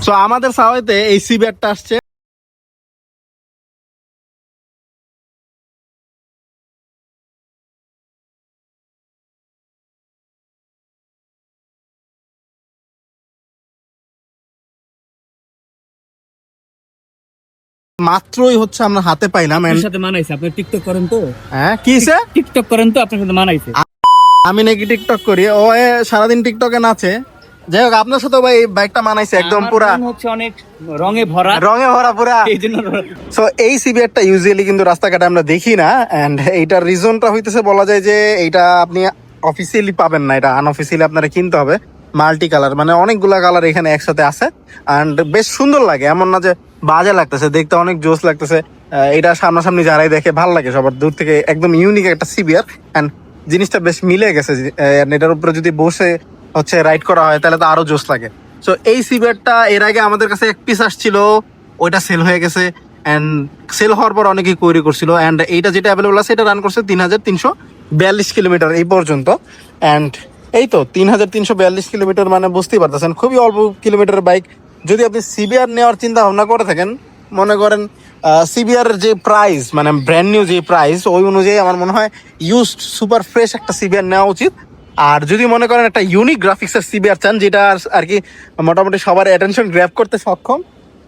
So আমাদের সাওয়াইতে এই সিবিআরটা আসছে মাত্রই হচ্ছে আমরা হাতে পাইলাম। আপনার সাথে মানাইছে, আপনি টিকটক করেন তো? হ্যাঁ কি টিকটক করেন তো, আপনার সাথে মানাইছে। আমি নাকি টিকটক করি, ও সারাদিন টিকটকে নাচে। যাই হোক, আপনার সাথে ভাই বাইকটা মানাইছে একদম পুরা হচ্ছে অনেক রঙে ভরা পুরা। এইজন্য সো এই সিবিআরটা ইউজুয়ালি কিন্তু রাস্তাঘাটে আমরা দেখি না, এন্ড এইটার রিজনটা হইতেছে বলা যায় যে এইটা আপনি অফিসিয়ালি পাবেন না, এটা আনঅফিসিয়ালি আপনারা কিনতে হবে। মাল্টি কালার, মানে অনেকগুলা কালার এখানে একসাথে আছে, এন্ড বেশ সুন্দর লাগে, এমন না যে বাজে লাগতেছে, দেখতে অনেক জোস লাগতেছে। এটা সামনাসামনি যারাই দেখে ভালো লাগে সবার, দূর থেকে একদম ইউনিক একটা সিবিআর, এন্ড জিনিসটা বেশ মিলে গেছে। এটার উপরে যদি বসে হচ্ছে রাইড করা হয় তাহলে তো আরো জোস লাগে। সো এই সিবিআরটা এর আগে আমাদের কাছে এক পিস আসছিল, ওইটা সেল হয়ে গেছে, অ্যান্ড সেল হওয়ার পর অনেকেই কোয়েরি করছিল, অ্যান্ড এইটা যেটা অ্যাভেলেবল আছে এটা রান করছে 3342 কিলোমিটার এই পর্যন্ত। অ্যান্ড এই তো 3342 কিলোমিটার, মানে বুঝতেই পারতেছেন খুবই অল্প কিলোমিটারের বাইক। যদি আপনি সিবিআর নেওয়ার চিন্তা ভাবনা করে থাকেন, মনে করেন সিবিআর যে প্রাইস, মানে ব্র্যান্ড নিউ যে প্রাইস, ওই অনুযায়ী আমার মনে হয় ইউজড সুপার ফ্রেশ একটা সিবিআর নেওয়া উচিত। আর যদি মনে করেন একটা ইউনিক গ্রাফিক্সের সিবিআর চান, যেটা আর কি মোটামুটি সবার অ্যাটেনশন গ্র্যাব করতে সক্ষম,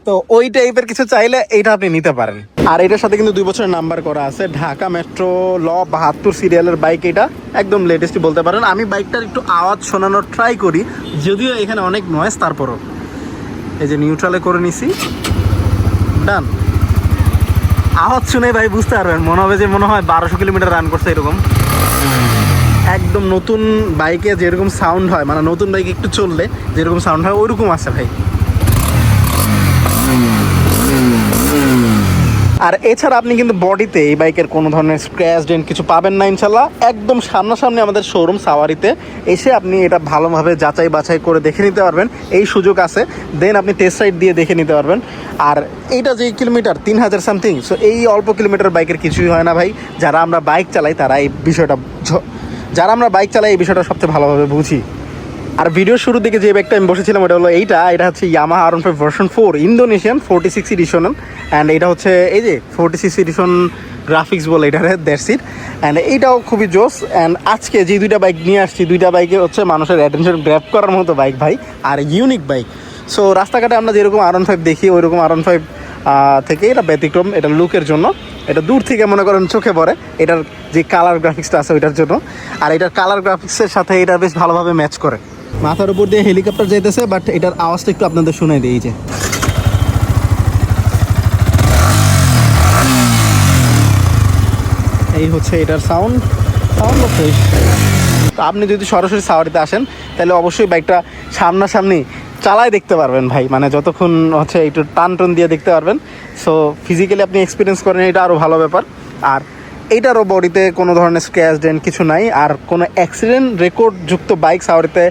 তো ওই টাইপের কিছু চাইলে এইটা আপনি নিতে পারেন। আর এটার সাথে কিন্তু 2 বছরের নাম্বার করা আছে, ঢাকা মেট্রো ল 72 সিরিয়ালের বাইক, এটা একদম লেটেস্টই বলতে পারেন। আমি বাইকটার একটু আওয়াজ শোনানোর ট্রাই করি, যদিও এখানে অনেক নয়েজ, তারপরও এই যে নিউট্রালে করে নিছি, ডান। আওয়াজ শুনে ভাই বুঝতে পারবেন, মনে হবে যে মনে হয় 1200 কিলোমিটার রান করছে এরকম। একদম নতুন বাইকে যেরকম সাউন্ড হয়, মানে নতুন বাইকে একটু চললে যেরকম সাউন্ড হয় ওইরকম আছে ভাই। আর এছাড়া আপনি কিন্তু বডিতে এই বাইকের কোনো ধরনের স্ক্র্যাচ ডেন্ট কিছু পাবেন না ইনশাল্লাহ। একদম সামনাসামনি আমাদের শোরুম সাওয়ারিতে এসে আপনি এটা ভালোভাবে যাচাই বাছাই করে দেখে নিতে পারবেন, এই সুযোগ আছে। দেন আপনি টেস্ট রাইড দিয়ে দেখে নিতে পারবেন। আর এইটা যে কিলোমিটার 3000 সামথিং, সো এই অল্প কিলোমিটার বাইকের কিছুই হয় না ভাই। যারা আমরা বাইক চালাই তারা এই বিষয়টা এই বিষয়টা সবচেয়ে ভালোভাবে বুঝি। আর ভিডিওর শুরুর দিকে যে বাইকটা আমি বসেছিলাম ওটা হলো এটা হচ্ছে Yamaha R15 version 4 Indonesian 46 edition, and এটা হচ্ছে এই যে 46 এডিশন গ্রাফিক্স বলে এটার, দ্যাটস ইট। অ্যান্ড এইটাও খুবই জোস। অ্যান্ড আজকে যে দুইটা বাইক নিয়ে আসছি, দুইটা বাইকে হচ্ছে মানুষের অ্যাটেনশন গ্র্যাব করার মতো বাইক ভাই, আর ইউনিক বাইক। সো রাস্তাঘাটে আমরা যেরকম R15 দেখি ওইরকম R15 থেকে এটা ব্যতিক্রম, এটা লুকের জন্য। এটা দূর থেকে মনে করেন চোখে পড়ে এটার যে কালার গ্রাফিক্সটা আছে ওইটার জন্য, আর এটার কালার গ্রাফিক্সের সাথে এটা বেশ ভালোভাবে ম্যাচ করে। মাথার উপর দিয়ে হেলিকপ্টার যাইতেছে, বাট এটার আওয়াজটা একটু আপনাদের শুনাই দিই। যে এই হচ্ছে এটার সাউন্ড ফ্রেশ। তো আপনি যদি সরাসরি সাওয়ারিতে আসেন তাহলে অবশ্যই বাইকটা সামনাসামনি চালায় দেখতে পারবেন ভাই, মানে যতক্ষণ হচ্ছে একটু টান দিয়ে দেখতে পারবেন। সো ফিজিক্যালি আপনি এক্সপিরিয়েন্স করেন, এটা আরও ভালো ব্যাপার। আর এইটারও বডিতে কোনো ধরনের স্ক্র্যাচ ডেন্ট কিছু নাই, আর কোনো অ্যাক্সিডেন্ট রেকর্ডযুক্ত বাইক সাওয়ারিতে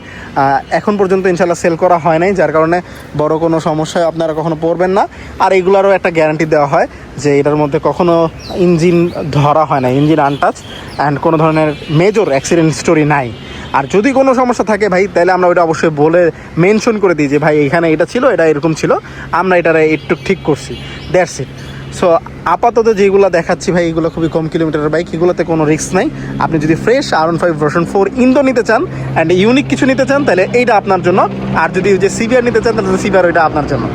এখন পর্যন্ত ইনশাল্লাহ সেল করা হয় নাই, যার কারণে বড় কোনো সমস্যায় আপনারা কখনো পড়বেন না। আর এইগুলোরও একটা গ্যারান্টি দেওয়া হয় যে এটার মধ্যে কখনো ইঞ্জিন ধরা হয় না, ইঞ্জিন আনটাচ, অ্যান্ড কোনো ধরনের মেজর অ্যাক্সিডেন্ট স্টোরি নাই। আর যদি কোনো সমস্যা থাকে ভাই, তাহলে আমরা ওইটা অবশ্যই বলে মেনশন করে দিই যে ভাই এখানে এটা ছিল, এটা এরকম ছিল, আমরা এটা একটু ঠিক করছি, দ্যাটস ইট। সো আপাতত যেগুলো দেখাচ্ছি ভাই, এগুলো খুবই কম কিলোমিটারের বাইক, এগুলোতে কোনো রিস্ক নাই। আপনি যদি ফ্রেশ R15 ভার্সন 4 ইন্দো নিতে চান অ্যান্ড ইউনিক কিছু নিতে চান তাহলে এইটা আপনার জন্য, আর যদি যে সিবিআর নিতে চান তাহলে সিবিআর ওইটা আপনার জন্য।